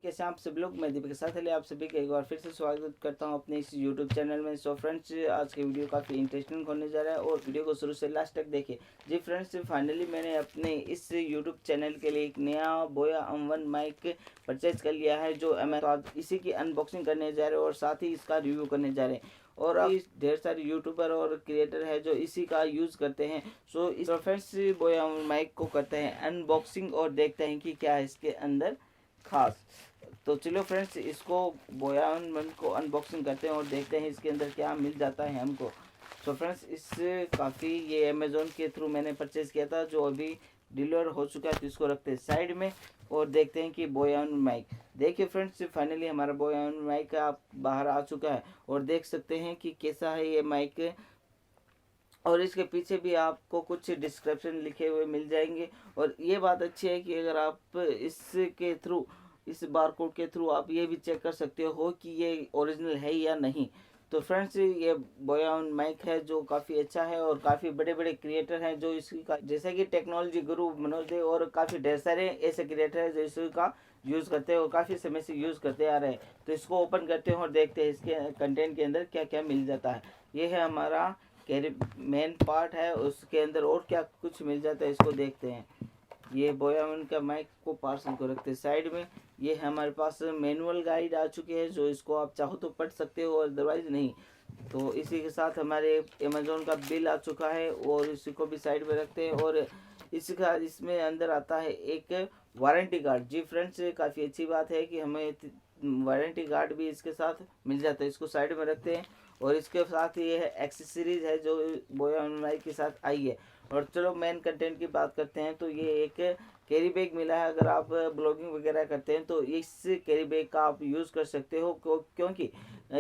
कैसे आप सभी लोग, मैं दीपक के साथ आप सभी का एक बार फिर से स्वागत करता हूं अपने इस यूट्यूब चैनल में। सो फ्रेंड्स, आज की वीडियो काफ़ी इंटरेस्टिंग होने जा रहा है और वीडियो को शुरू से लास्ट तक देखिए। जी फ्रेंड्स, फाइनली मैंने अपने इस यूट्यूब चैनल के लिए एक नया बोया M1 माइक परचेज कर लिया है, जो इसी की अनबॉक्सिंग करने जा रहे हैं और साथ ही इसका रिव्यू करने जा रहे हैं। और अब ढेर सारे यूट्यूबर और क्रिएटर है जो इसी का यूज़ करते हैं। सो इस फ्रेंड्स, बोया माइक को करते हैं अनबॉक्सिंग और देखते हैं कि क्या है इसके अंदर खास। तो चलो फ्रेंड्स, इसको बोया M1 को अनबॉक्सिंग करते हैं और देखते हैं इसके अंदर क्या मिल जाता है हमको। तो फ्रेंड्स, इस काफ़ी ये अमेज़ोन के थ्रू मैंने परचेज़ किया था, जो अभी डिलीवर हो चुका है। तो इसको रखते हैं साइड में और देखते हैं कि बोया M1 माइक। देखिए फ्रेंड्स, फाइनली हमारा बोया M1 माइक आप बाहर आ चुका है और देख सकते हैं कि कैसा है ये माइक। और इसके पीछे भी आपको कुछ डिस्क्रिप्शन लिखे हुए मिल जाएंगे। और ये बात अच्छी है कि अगर आप इसके थ्रू, इस बारकोड के थ्रू आप ये भी चेक कर सकते हो कि ये ओरिजिनल है या नहीं। तो फ्रेंड्स, ये बोया M1 माइक है जो काफ़ी अच्छा है और काफ़ी बड़े बड़े क्रिएटर हैं जो इसका, जैसे कि टेक्नोलॉजी गुरु मनोज दे और काफ़ी ढेर सारे ऐसे क्रिएटर हैं जो इसका यूज़ करते हैं और काफ़ी समय से यूज़ करते आ रहे हैं। तो इसको ओपन करते हैं और देखते हैं इसके कंटेंट के अंदर क्या क्या मिल जाता है। ये है हमारा कैरी मेन पार्ट है, उसके अंदर और क्या कुछ मिल जाता है इसको देखते हैं। ये बोया M1 का माइक को पार्सल को रखते हैं साइड में। ये हमारे पास मैनुअल गाइड आ चुकी है, जो इसको आप चाहो तो पढ़ सकते हो और अदरवाइज नहीं। तो इसी के साथ हमारे अमेज़ोन का बिल आ चुका है और इसी को भी साइड में रखते हैं। और इसका इसमें अंदर आता है एक वारंटी कार्ड। जी फ्रेंड्स, काफ़ी अच्छी बात है कि हमें वारंटी कार्ड भी इसके साथ मिल जाता है। इसको साइड में रखते हैं और इसके साथ ये है एक्सेसरीज है जो बोया M1 माइक के साथ आई है। और चलो मेन कंटेंट की बात करते हैं। तो ये एक कैरी बैग मिला है। अगर आप ब्लॉगिंग वगैरह करते हैं तो इस कैरी बैग का आप यूज़ कर सकते हो, क्योंकि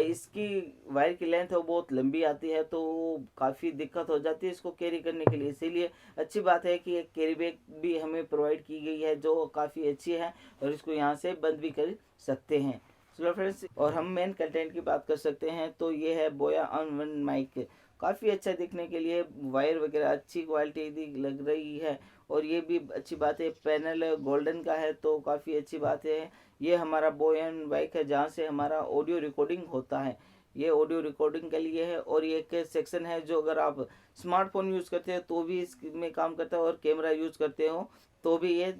इसकी वायर की लेंथ है वो बहुत लंबी आती है, तो काफ़ी दिक्कत हो जाती है इसको कैरी करने के लिए। इसीलिए अच्छी बात है कि एक कैरी बैग भी हमें प्रोवाइड की गई है जो काफ़ी अच्छी है और इसको यहाँ से बंद भी कर सकते हैं। चलो फ्रेंड्स, और हम मेन कंटेंट की बात कर सकते हैं। तो ये है बोया M1 माइक, काफ़ी अच्छा दिखने के लिए, वायर वगैरह अच्छी क्वालिटी लग रही है और ये भी अच्छी बात है। पैनल गोल्डन का है तो काफ़ी अच्छी बात है। ये हमारा बोया M1 माइक है जहाँ से हमारा ऑडियो रिकॉर्डिंग होता है। ये ऑडियो रिकॉर्डिंग के लिए है। और ये एक सेक्शन है जो अगर आप स्मार्टफोन यूज़ करते हैं तो भी इसमें काम करता है और कैमरा यूज़ करते हो तो भी ये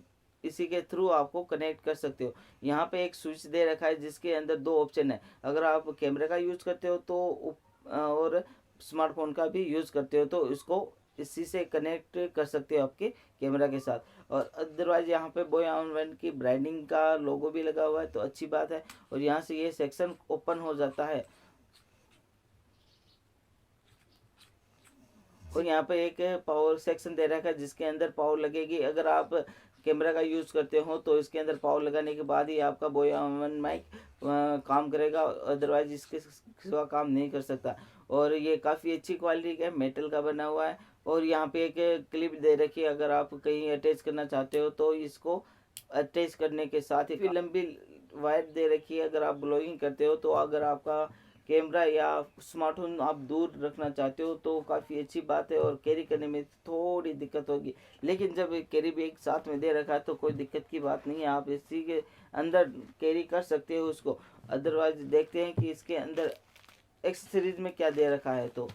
इसी के थ्रू आपको कनेक्ट कर सकते हो। यहाँ पे एक स्विच दे रखा है जिसके अंदर दो ऑप्शन है। अगर आप कैमरे का यूज़ करते हो तो और स्मार्टफोन का भी यूज़ करते हो तो इसको इसी से कनेक्ट कर सकते हो आपके कैमरा के साथ। और अदरवाइज यहाँ पे बोया M1 की ब्रांडिंग का लोगो भी लगा हुआ है, तो अच्छी बात है। और यहाँ से ये सेक्शन ओपन हो जाता है और यहाँ पे एक पावर सेक्शन दे रखा है जिसके अंदर पावर लगेगी। अगर आप कैमरा का यूज़ करते हो तो इसके अंदर पावर लगाने के बाद ही आपका बोया M1 माइक काम करेगा, अदरवाइज इसके सिवा काम नहीं कर सकता। और ये काफ़ी अच्छी क्वालिटी का मेटल का बना हुआ है। और यहाँ पे एक क्लिप दे रखी है, अगर आप कहीं अटैच करना चाहते हो तो इसको अटैच करने के साथ ही लंबी वायर दे रखी है। अगर आप ब्लॉगिंग करते हो तो अगर आपका कैमरा या स्मार्टफोन आप दूर रखना चाहते हो तो काफ़ी अच्छी बात है और कैरी करने में थोड़ी दिक्कत होगी। लेकिन जब कैरी बैग साथ में दे रखा है तो कोई दिक्कत की बात नहीं है, आप इसी के अंदर कैरी कर सकते हो उसको। अदरवाइज देखते हैं कि इसके अंदर एक्सेसरीज में क्या दे रखा है। तो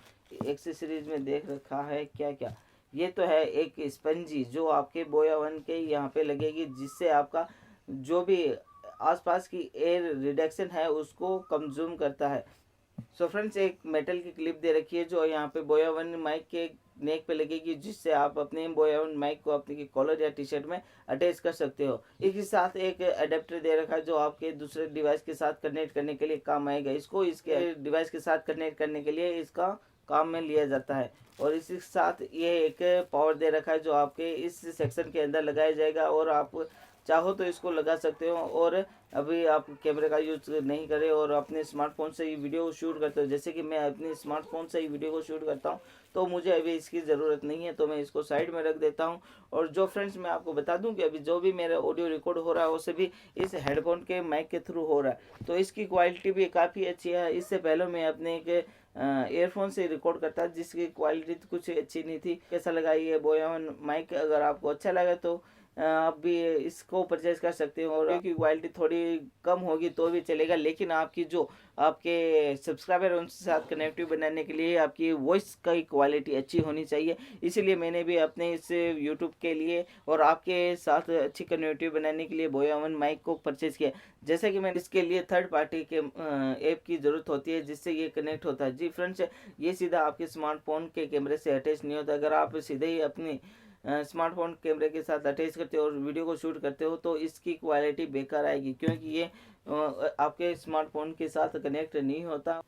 एक्सेसरीज में देख रखा है क्या क्या। ये तो है एक स्पंजी जो आपके बोया M1 के यहाँ पे लगेगी, जिससे आपका जो भी आसपास की एयर रिडक्शन है उसको कंज्यूम करता है। सो फ्रेंड्स, एक मेटल की क्लिप दे रखी है जो यहाँ पे बोया M1 माइक के नेक पे लगेगी, जिससे आप अपने बोया M1 माइक को अपने कॉलर या टी शर्ट में अटैच कर सकते हो। इसके साथ एक अडेप्टर दे रखा है जो आपके दूसरे डिवाइस के साथ कनेक्ट करने के लिए काम आएगा। इसको इसके डिवाइस के साथ कनेक्ट करने के लिए इसका काम में लिया जाता है। और इसी के साथ ये एक पावर दे रखा है जो आपके इस सेक्शन के अंदर लगाया जाएगा और आप चाहो तो इसको लगा सकते हो। और अभी आप कैमरे का यूज़ नहीं करें और अपने स्मार्टफोन से ही वीडियो शूट करते हो, जैसे कि मैं अपने स्मार्टफोन से ही वीडियो को शूट करता हूं, तो मुझे अभी इसकी ज़रूरत नहीं है, तो मैं इसको साइड में रख देता हूं। और जो फ्रेंड्स, मैं आपको बता दूं कि अभी जो भी मेरा ऑडियो रिकॉर्ड हो रहा है वो सभी इस हेडफोन के माइक के थ्रू हो रहा है, तो इसकी क्वालिटी भी काफ़ी अच्छी है। इससे पहले मैं अपने एक ईयरफोन से रिकॉर्ड करता जिसकी क्वालिटी कुछ अच्छी नहीं थी। कैसा लगा ये बोया M1 माइक? अगर आपको अच्छा लगा तो आप भी इसको परचेज कर सकते हो। और क्योंकि क्वालिटी थोड़ी कम होगी तो भी चलेगा, लेकिन आपकी जो आपके सब्सक्राइबर उनके साथ कनेक्टिव बनाने के लिए आपकी वॉइस की क्वालिटी अच्छी होनी चाहिए। इसीलिए मैंने भी अपने इस यूट्यूब के लिए और आपके साथ अच्छी कनेक्टिव बनाने के लिए बोया वन माइक को परचेज किया। जैसे कि मैंने इसके लिए थर्ड पार्टी के ऐप की ज़रूरत होती है जिससे ये कनेक्ट होता है। जी फ्रेंड्स, ये सीधा आपके स्मार्टफोन के कैमरे से अटैच नहीं होता। अगर आप सीधे ही अपनी स्मार्टफोन कैमरे के साथ अटैच करते हो और वीडियो को शूट करते हो तो इसकी क्वालिटी बेकार आएगी, क्योंकि ये आपके स्मार्टफोन के साथ कनेक्ट नहीं होता।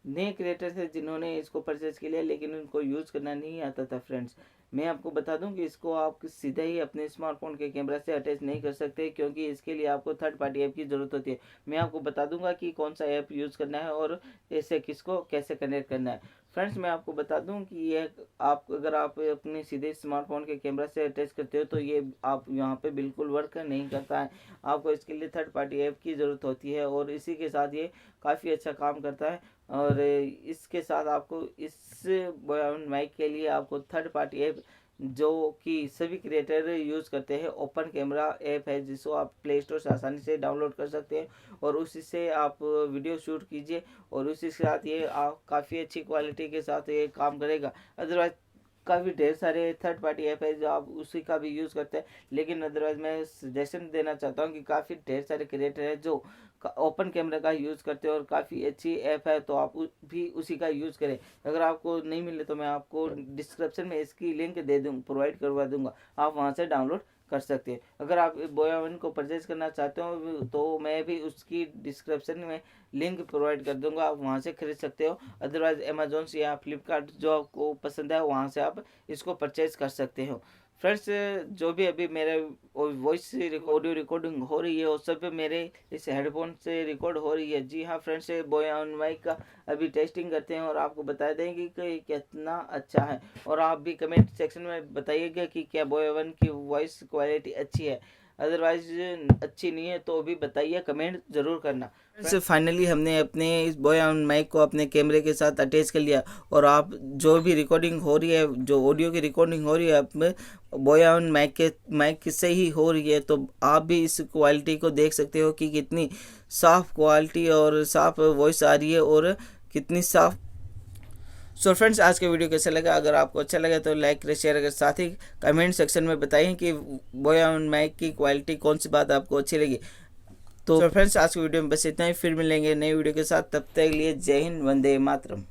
नए क्रिएटर थे जिन्होंने इसको परचेज किया लेकिन उनको यूज़ करना नहीं आता था। फ्रेंड्स, मैं आपको बता दूं कि इसको आप सीधे ही अपने स्मार्टफोन के कैमरा से अटैच नहीं कर सकते, क्योंकि इसके लिए आपको थर्ड पार्टी ऐप की ज़रूरत होती है। मैं आपको बता दूंगा कि कौन सा ऐप यूज़ करना है और इसे किसको कैसे कनेक्ट करना है। फ्रेंड्स, मैं आपको बता दूं कि ये अगर आप अपने सीधे स्मार्टफोन के कैमरा से अटैच करते हो तो ये आप यहाँ पे बिल्कुल वर्क नहीं करता है। आपको इसके लिए थर्ड पार्टी ऐप की ज़रूरत होती है और इसी के साथ ये काफ़ी अच्छा काम करता है। और इसके साथ आपको इस बोया वन माइक के लिए आपको थर्ड पार्टी ऐप जो कि सभी क्रिएटर यूज़ करते हैं, ओपन कैमरा ऐप है जिसको आप प्ले स्टोर से आसानी से डाउनलोड कर सकते हैं और उसी से आप वीडियो शूट कीजिए और उसी के साथ ये आप काफ़ी अच्छी क्वालिटी के साथ ये काम करेगा। अदरवाइज काफ़ी ढेर सारे थर्ड पार्टी ऐप है जो आप उसी का भी यूज़ करते हैं, लेकिन अदरवाइज मैं सजेशन देना चाहता हूँ कि काफ़ी ढेर सारे क्रिएटर हैं जो ओपन कैमरा का यूज़ करते हैं और काफ़ी अच्छी ऐप है, तो आप भी उसी का यूज़ करें। अगर आपको नहीं मिले तो मैं आपको डिस्क्रिप्शन में इसकी लिंक प्रोवाइड करवा दूंगा, आप वहाँ से डाउनलोड कर सकते हैं। अगर आप बोया वन को परचेज करना चाहते हो तो मैं भी उसकी डिस्क्रिप्शन में लिंक प्रोवाइड कर दूंगा, आप वहाँ से खरीद सकते हो। अदरवाइज अमेजोन से या फ्लिपकार्ट जो आपको पसंद है वहाँ से आप इसको परचेज कर सकते हो। फ्रेंड्स, जो भी अभी मेरे वॉइस ऑडियो रिकॉर्डिंग हो रही है वो सब मेरे इस हेडफोन से रिकॉर्ड हो रही है। जी हाँ फ्रेंड्स, बोया वन माइक का अभी टेस्टिंग करते हैं और आपको बता देंगे कि कितना अच्छा है। और आप भी कमेंट सेक्शन में बताइएगा कि क्या बोया वन की वॉइस क्वालिटी अच्छी है, अदरवाइज अच्छी नहीं है तो भी बताइए, कमेंट ज़रूर करना। फाइनली हमने अपने इस बोया वन माइक को अपने कैमरे के साथ अटैच कर लिया और आप जो भी रिकॉर्डिंग हो रही है, जो ऑडियो की रिकॉर्डिंग हो रही है आप बोया वन माइक से ही हो रही है, तो आप भी इस क्वालिटी को देख सकते हो कि कितनी साफ़ क्वालिटी और साफ़ वॉइस आ रही है और कितनी साफ़। सो फ्रेंड्स, आज का वीडियो कैसा लगा? अगर आपको अच्छा लगा तो लाइक करें, शेयर करें, साथ ही कमेंट सेक्शन में बताइए कि बोया वन माइक की क्वालिटी कौन सी बात आपको अच्छी लगी। तो फ्रेंड्स, आज के वीडियो में बस इतना ही, फिर मिलेंगे नई वीडियो के साथ, तब तक के लिए जय हिंद, वंदे मातरम।